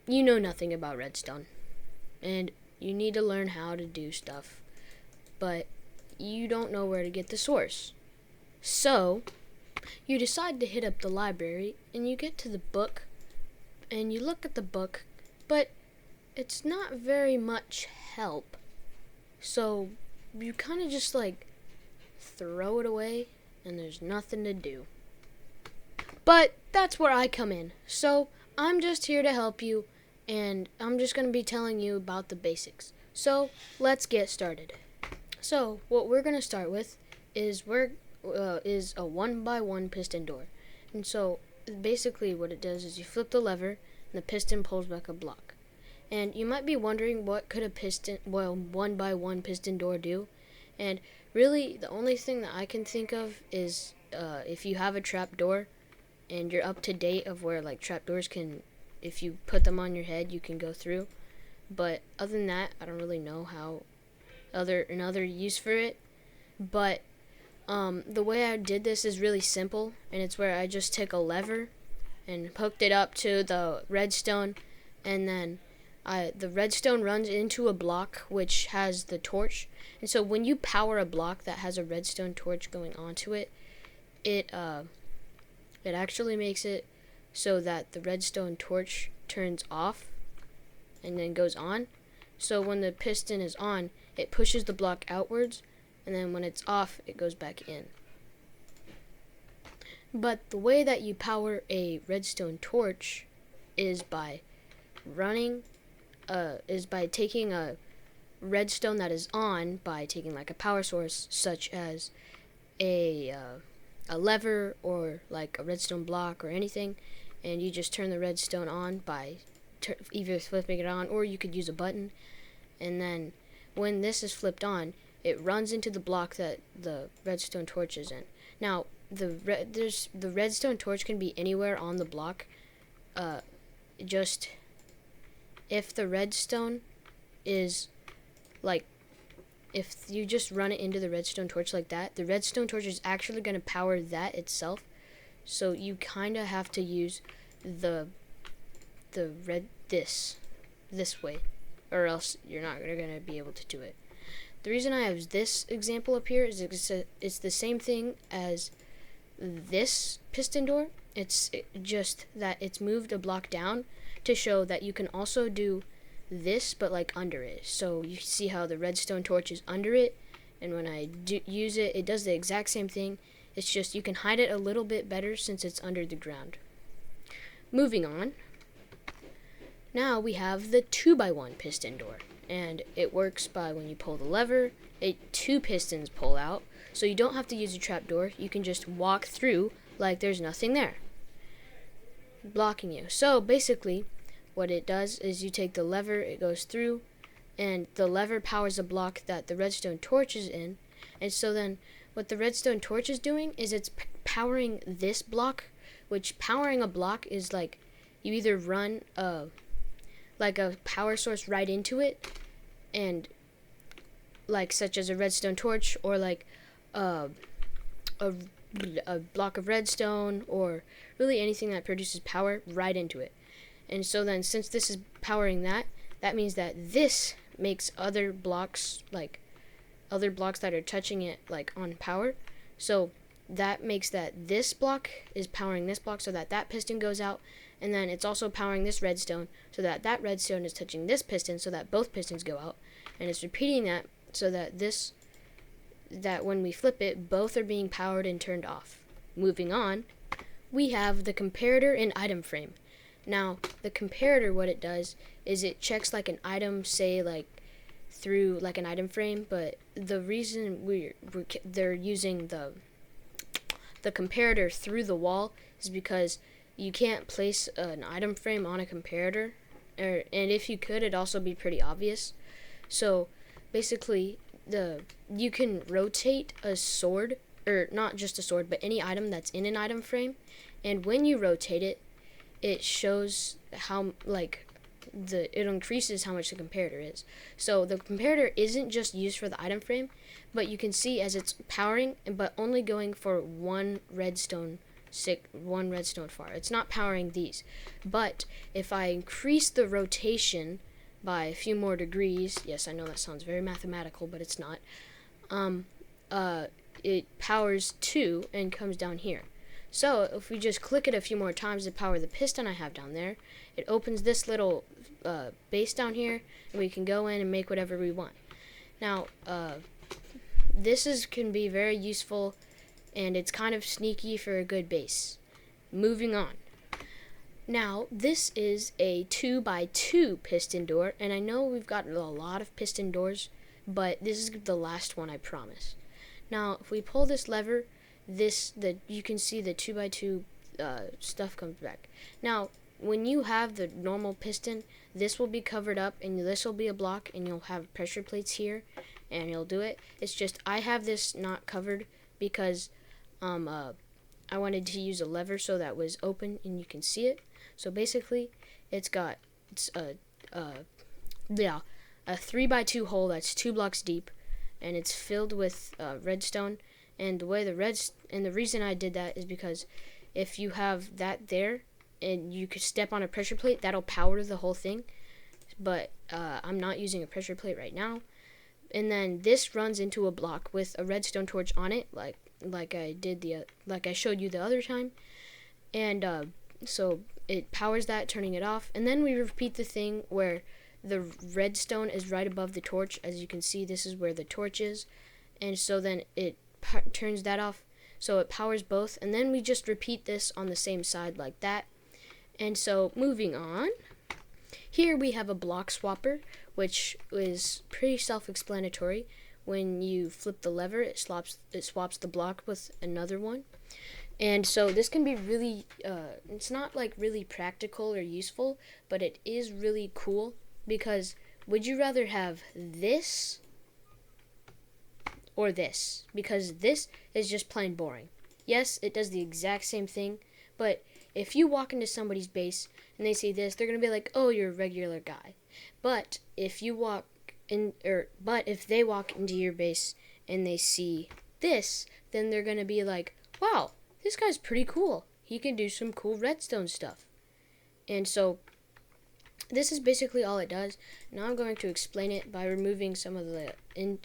you know nothing about redstone, and you need to learn how to do stuff, but you don't know where to get the source. So, you decide to hit up the library, and you get to the book, and you look at the book, but it's not very much help. So, you kind of just like throw it away, and there's nothing to do. But that's where I come in. So, I'm just here to help you, and I'm just going to be telling you about the basics. So, let's get started. So, what we're going to start with is a 1x1 piston door. And so, basically what it does is you flip the lever, and the piston pulls back a block. And you might be wondering, what could a 1x1 piston door do? And really, the only thing that I can think of is if you have a trap door, and you're up to date of where like trapdoors can, if you put them on your head, you can go through. But other than that, I don't really know how another use for it. But the way I did this is really simple, and it's where I just took a lever and hooked it up to the redstone, and then the redstone runs into a block which has the torch. And so when you power a block that has a redstone torch going onto it, it actually makes it so that the redstone torch turns off and then goes on. So when the piston is on, it pushes the block outwards, and then when it's off, it goes back in. But the way that you power a redstone torch is by taking a redstone that is on, by taking like a power source such as a lever or like a redstone block or anything, and you just turn the redstone on by either flipping it on, or you could use a button. And then when this is flipped on, it runs into the block that the redstone torch is in. Now the redstone torch can be anywhere on the block. Just if the redstone is like, if you just run it into the redstone torch like that, the redstone torch is actually going to power that itself. So you kind of have to use the this way, or else you're not going to be able to do it. The reason I have this example up here is it's the same thing as this piston door. It's just that it's moved a block down to show that you can also do this, but like under it. So you see how the redstone torch is under it, and when I use it, it does the exact same thing. It's just you can hide it a little bit better since it's under the ground. Moving on. Now we have the 2x1 piston door, and it works by when you pull the lever, two pistons pull out, so you don't have to use a trap door. You can just walk through like there's nothing there blocking you. So basically what it does is you take the lever, it goes through, and the lever powers a block that the redstone torch is in. And so then what the redstone torch is doing is it's powering this block, which powering a block is like you either run like a power source right into it, and like such as a redstone torch, or like a block of redstone, or really anything that produces power right into it. And so then since this is powering that means that this makes other blocks that are touching it like on power. So that makes that this block is powering this block so that that piston goes out, and then it's also powering this redstone so that that redstone is touching this piston so that both pistons go out, and it's repeating that so that when we flip it, both are being powered and turned off. Moving on, we have the comparator and item frame. Now, the comparator, what it does is it checks like an item, say like through like an item frame, but the reason they're using the comparator through the wall is because you can't place an item frame on a comparator, and if you could, it'd also be pretty obvious. So basically, you can rotate a sword, or not just a sword, but any item that's in an item frame, and when you rotate it, it shows how it increases how much the comparator is. So the comparator isn't just used for the item frame, but you can see as it's powering, but only going for one redstone one redstone far. It's not powering these. But if I increase the rotation by a few more degrees, yes, I know that sounds very mathematical, but it's not. It powers 2 and comes down here. So if we just click it a few more times to power the piston I have down there, it opens this little base down here, and we can go in and make whatever we want. Now, this can be very useful, and it's kind of sneaky for a good base. Moving on. Now, this is a 2x2 piston door, and I know we've got a lot of piston doors, but this is the last one, I promise. Now, if we pull this lever, you can see the 2x2 stuff comes back. Now, when you have the normal piston, this will be covered up, and this will be a block, and you'll have pressure plates here, and you'll do it. It's just I have this not covered because I wanted to use a lever so that was open and you can see it. So basically, it's a 3x2 hole that's 2 blocks deep, and it's filled with redstone. And the reason I did that is because if you have that there and you could step on a pressure plate, that'll power the whole thing. But I'm not using a pressure plate right now. And then this runs into a block with a redstone torch on it, like I showed you the other time. And so it powers that, turning it off. And then we repeat the thing where the redstone is right above the torch. As you can see, this is where the torch is. And so then it turns that off, so it powers both. And then we just repeat this on the same side like that. And so moving on, here we have a block swapper, which is pretty self-explanatory. When you flip the lever, it swaps the block with another one. And so this can be really, it's not like really practical or useful, but it is really cool, because would you rather have this or this? Because this is just plain boring. Yes, it does the exact same thing, but if you walk into somebody's base and they see this, they're going to be like, oh, you're a regular guy. But if they walk into your base and they see this, then they're going to be like, wow, this guy's pretty cool. He can do some cool redstone stuff. And so this is basically all it does. Now I'm going to explain it by removing some of the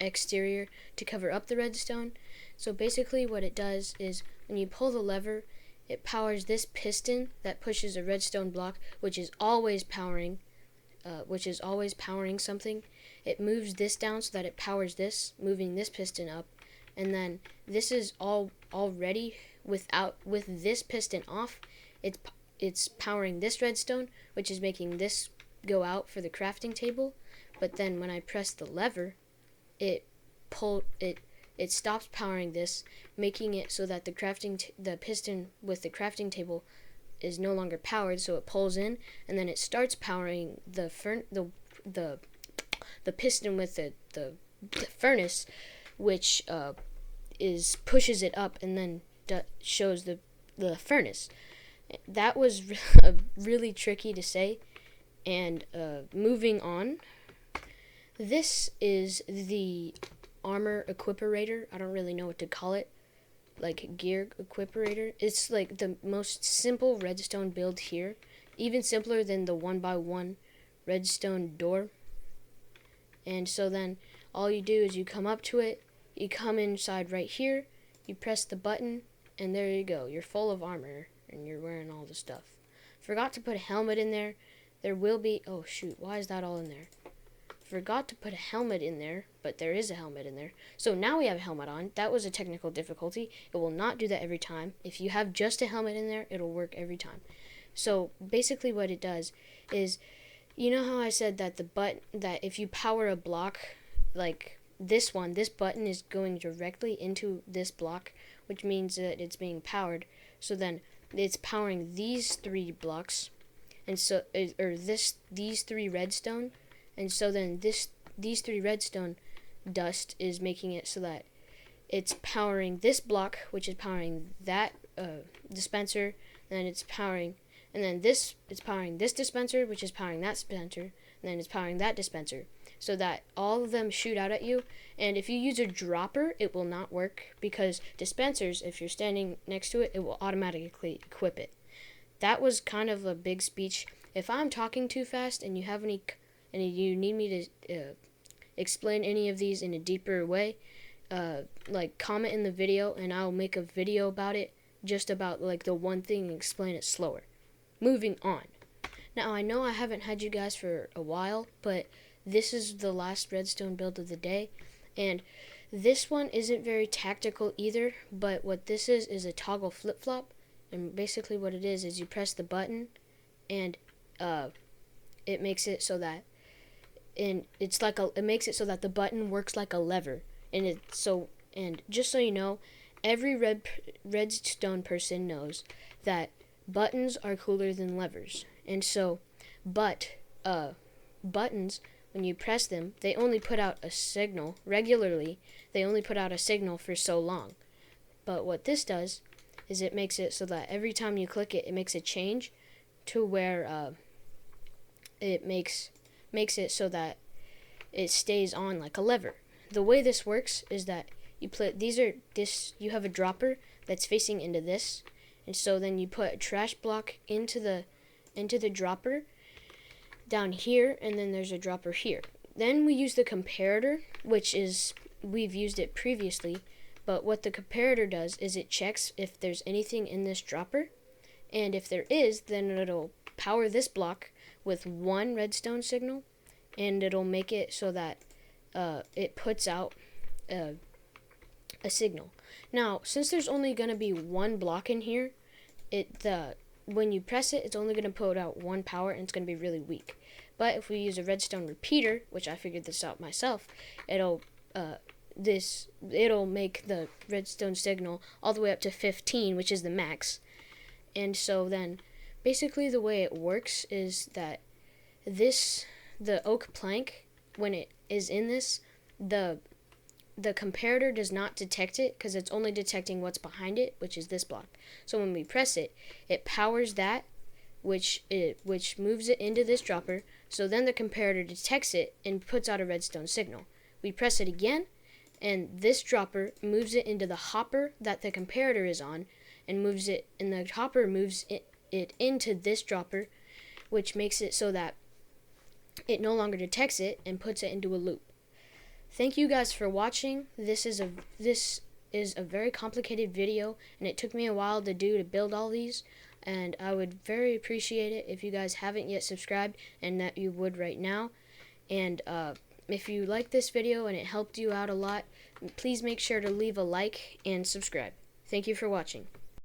exterior to cover up the redstone. So basically what it does is when you pull the lever, it powers this piston that pushes a redstone block, which is always powering something. It moves this down so that it powers this, moving this piston up. And then this is already with this piston off. It's powering this redstone, which is making this go out for the crafting table. But then when I press the lever, it stops powering this, making it so that the piston with the crafting table is no longer powered. So it pulls in, and then it starts powering the piston with the furnace, which pushes it up and then shows the furnace. That was really tricky to say. And moving on, this is the armor equiparator. I don't really know what to call it, like gear equiparator. It's like the most simple redstone build here, even simpler than the 1x1 redstone door. And so then all you do is you come up to it, you come inside right here, you press the button, and there you go. You're full of armor and you're wearing all the stuff. Forgot to put a helmet in there. There will be, oh shoot, why is that all in there? Forgot to put a helmet in there, but there is a helmet in there. So now we have a helmet on. That was a technical difficulty. It will not do that every time. If you have just a helmet in there, it'll work every time. So basically what it does is, you know how I said that that if you power a block like this button is going directly into this block, which means that it's being powered. So then it's powering these 3 blocks, and so these 3 redstone, and so then these 3 redstone dust is making it so that it's powering this block, which is powering that dispenser, and then it's powering this dispenser, which is powering that dispenser, and then it's powering that dispenser. so that all of them shoot out at you. And if you use a dropper, it will not work, because dispensers, if you're standing next to it, it will automatically equip it. That was kind of a big speech. If I'm talking too fast and you have you need me to explain any of these in a deeper way, like comment in the video and I'll make a video about it, just about like the one thing, and explain it slower. Moving on. Now I know I haven't had you guys for a while, but this is the last redstone build of the day, and this one isn't very tactical either, but what this is a toggle flip-flop, and basically what it is you press the button, and it makes it so that, it makes it so that the button works like a lever, and just so you know, every redstone person knows that buttons are cooler than levers, and so, buttons, when you press them, they only put out a signal regularly. They only put out a signal for so long. But what this does is it makes it so that every time you click it, it makes a change to where it makes it so that it stays on like a lever. The way this works is that you have a dropper that's facing into this, and so then you put a trash block into the dropper down here, and then there's a dropper here. Then we use the comparator, we've used it previously, but what the comparator does is it checks if there's anything in this dropper, and if there is, then it'll power this block with one redstone signal, and it'll make it so that it puts out a signal. Now, since there's only going to be one block in here, when you press it, it's only going to put out one power, and it's going to be really weak. But if we use a redstone repeater, which I figured this out myself, it'll make the redstone signal all the way up to 15, which is the max. And so then, basically the way it works is that the oak plank, when it is in this, the comparator does not detect it, because it's only detecting what's behind it, which is this block. So when we press it, it powers that, which moves it into this dropper. So then the comparator detects it and puts out a redstone signal. We press it again, and this dropper moves it into the hopper that the comparator is on, and the hopper moves it into this dropper, which makes it so that it no longer detects it and puts it into a loop. Thank you guys for watching. This is a very complicated video, and it took me a while to build all these, and I would very appreciate it if you guys haven't yet subscribed, and that you would right now. And if you like this video and it helped you out a lot, please make sure to leave a like and subscribe. Thank you for watching.